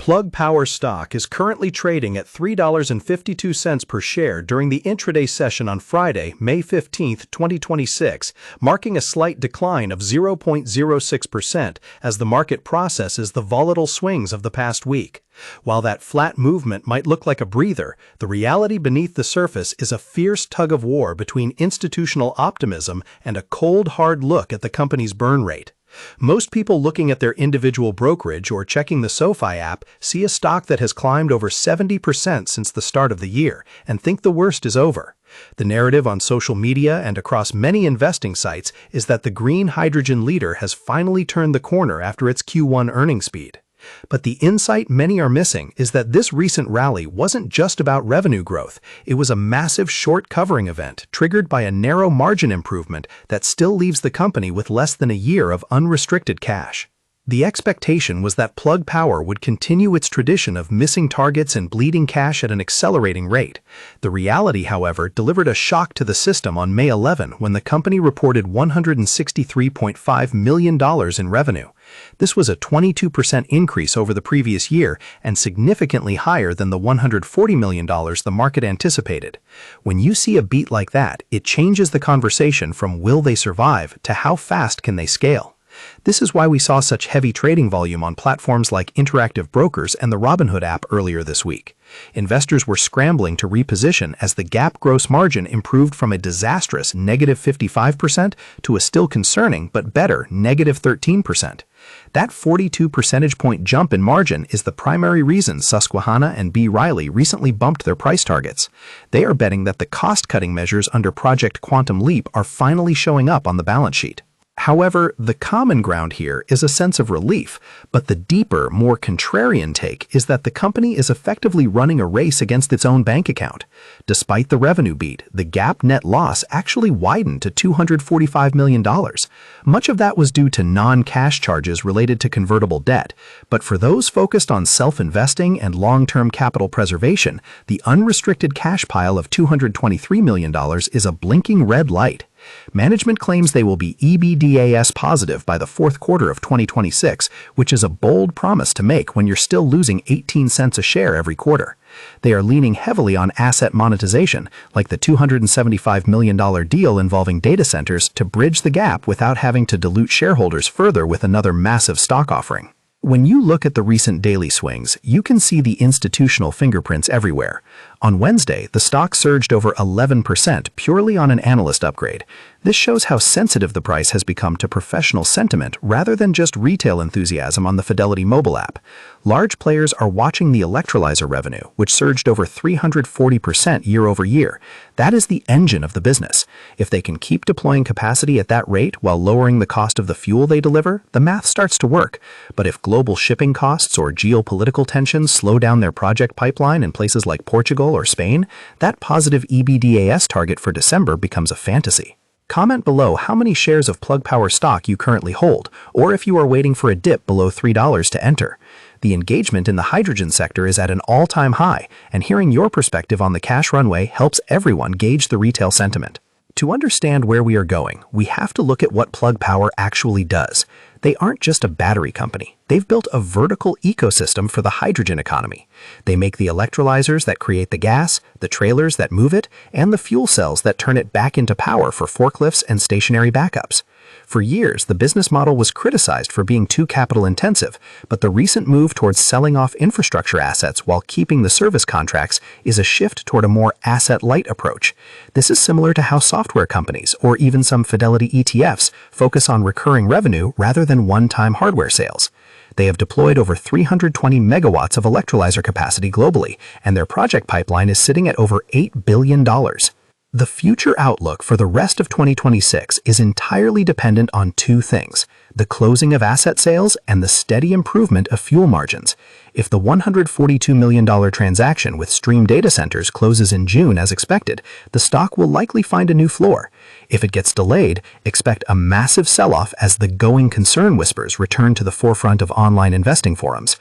Plug Power stock is currently trading at $3.52 per share during the intraday session on Friday, May 15, 2026, marking a slight decline of 0.06% as the market processes the volatile swings of the past week. While that flat movement might look like a breather, the reality beneath the surface is a fierce tug-of-war between institutional optimism and a cold, hard look at the company's burn rate. Most people looking at their individual brokerage or checking the SoFi app see a stock that has climbed over 70% since the start of the year and think the worst is over. The narrative on social media and across many investing sites is that the green hydrogen leader has finally turned the corner after its Q1 earnings beat. But the insight many are missing is that this recent rally wasn't just about revenue growth. It was a massive short covering event triggered by a narrow margin improvement that still leaves the company with less than a year of unrestricted cash. The expectation was that Plug Power would continue its tradition of missing targets and bleeding cash at an accelerating rate. The reality, however, delivered a shock to the system on May 11 when the company reported $163.5 million in revenue. This was a 22% increase over the previous year and significantly higher than the $140 million the market anticipated. When you see a beat like that, it changes the conversation from will they survive to how fast can they scale. This is why we saw such heavy trading volume on platforms like Interactive Brokers and the Robinhood app earlier this week. Investors were scrambling to reposition as the GAAP gross margin improved from a disastrous negative 55% to a still concerning but better negative 13%. That 42 percentage point jump in margin is the primary reason Susquehanna and B. Riley recently bumped their price targets. They are betting that the cost-cutting measures under Project Quantum Leap are finally showing up on the balance sheet. However, the common ground here is a sense of relief, but the deeper, more contrarian take is that the company is effectively running a race against its own bank account. Despite the revenue beat, the GAAP net loss actually widened to $245 million. Much of that was due to non-cash charges related to convertible debt, but for those focused on self-investing and long-term capital preservation, the unrestricted cash pile of $223 million is a blinking red light. Management claims they will be EBITDA positive by the fourth quarter of 2026, which is a bold promise to make when you're still losing 18 cents a share every quarter. They are leaning heavily on asset monetization, like the $275 million deal involving data centers, to bridge the gap without having to dilute shareholders further with another massive stock offering. When you look at the recent daily swings, you can see the institutional fingerprints everywhere. On Wednesday, the stock surged over 11% purely on an analyst upgrade. This shows how sensitive the price has become to professional sentiment rather than just retail enthusiasm on the Fidelity mobile app. Large players are watching the electrolyzer revenue, which surged over 340% year over year. That is the engine of the business. If they can keep deploying capacity at that rate while lowering the cost of the fuel they deliver, the math starts to work. But if global shipping costs or geopolitical tensions slow down their project pipeline in places like Portugal or Spain, that positive EBDAS target for December becomes a fantasy. Comment below how many shares of Plug Power stock you currently hold, or if you are waiting for a dip below $3 to enter. The engagement in the hydrogen sector is at an all-time high, and hearing your perspective on the cash runway helps everyone gauge the retail sentiment. To understand where we are going, we have to look at what Plug Power actually does. They aren't just a battery company. They've built a vertical ecosystem for the hydrogen economy. They make the electrolyzers that create the gas, the trailers that move it, and the fuel cells that turn it back into power for forklifts and stationary backups. For years, the business model was criticized for being too capital-intensive, but the recent move towards selling off infrastructure assets while keeping the service contracts is a shift toward a more asset-light approach. This is similar to how software companies, or even some Fidelity ETFs, focus on recurring revenue rather than one-time hardware sales. They have deployed over 320 megawatts of electrolyzer capacity globally, and their project pipeline is sitting at over $8 billion. The future outlook for the rest of 2026 is entirely dependent on two things: the closing of asset sales and the steady improvement of fuel margins. If the $142 million transaction with Stream Data Centers closes in June as expected, the stock will likely find a new floor. If it gets delayed, expect a massive sell-off as the going concern whispers return to the forefront of online investing forums.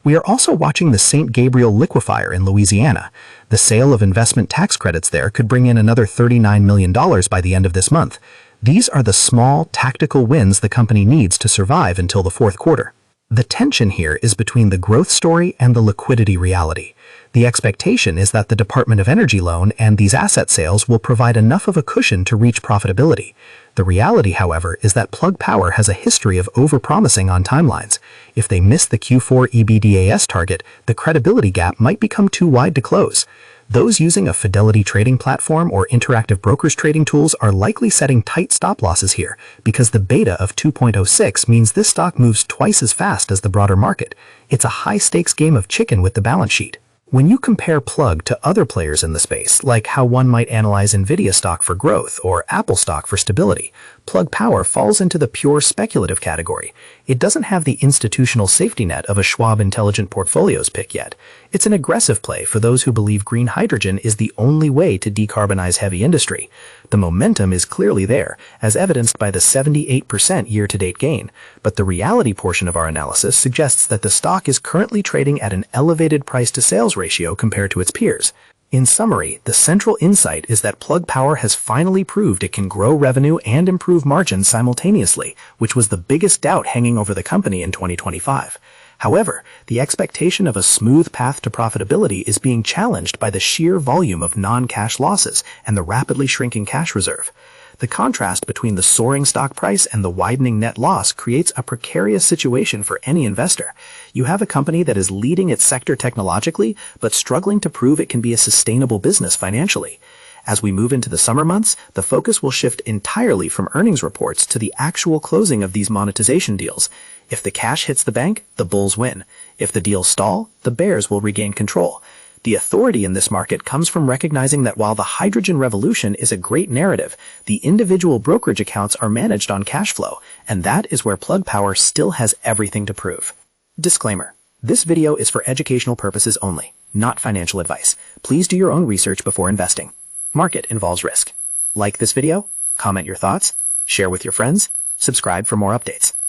We are also watching the St. Gabriel liquefier in Louisiana. The sale of investment tax credits there could bring in another $39 million by the end of this month. These are the small, tactical wins the company needs to survive until the fourth quarter. The tension here is between the growth story and the liquidity reality. The expectation is that the Department of Energy loan and these asset sales will provide enough of a cushion to reach profitability. The reality, however, is that Plug Power has a history of overpromising on timelines. If they miss the Q4 EBDAS target, the credibility gap might become too wide to close. Those using a Fidelity trading platform or Interactive Brokers trading tools are likely setting tight stop losses here, because the beta of 2.06 means this stock moves twice as fast as the broader market. It's a high-stakes game of chicken with the balance sheet. When you compare Plug to other players in the space, like how one might analyze Nvidia stock for growth or Apple stock for stability, Plug Power falls into the pure speculative category. It doesn't have the institutional safety net of a Schwab Intelligent Portfolios pick yet. It's an aggressive play for those who believe green hydrogen is the only way to decarbonize heavy industry. The momentum is clearly there, as evidenced by the 78% year-to-date gain, but the reality portion of our analysis suggests that the stock is currently trading at an elevated price-to-sales ratio compared to its peers. In summary, the central insight is that Plug Power has finally proved it can grow revenue and improve margins simultaneously, which was the biggest doubt hanging over the company in 2025. However, the expectation of a smooth path to profitability is being challenged by the sheer volume of non-cash losses and the rapidly shrinking cash reserve. The contrast between the soaring stock price and the widening net loss creates a precarious situation for any investor. You have a company that is leading its sector technologically, but struggling to prove it can be a sustainable business financially. As we move into the summer months, the focus will shift entirely from earnings reports to the actual closing of these monetization deals. If the cash hits the bank, the bulls win. If the deals stall, the bears will regain control. The authority in this market comes from recognizing that while the hydrogen revolution is a great narrative, the individual brokerage accounts are managed on cash flow, and that is where Plug Power still has everything to prove. Disclaimer: this video is for educational purposes only, not financial advice. Please do your own research before investing. Market involves risk. Like this video, comment your thoughts, share with your friends, subscribe for more updates.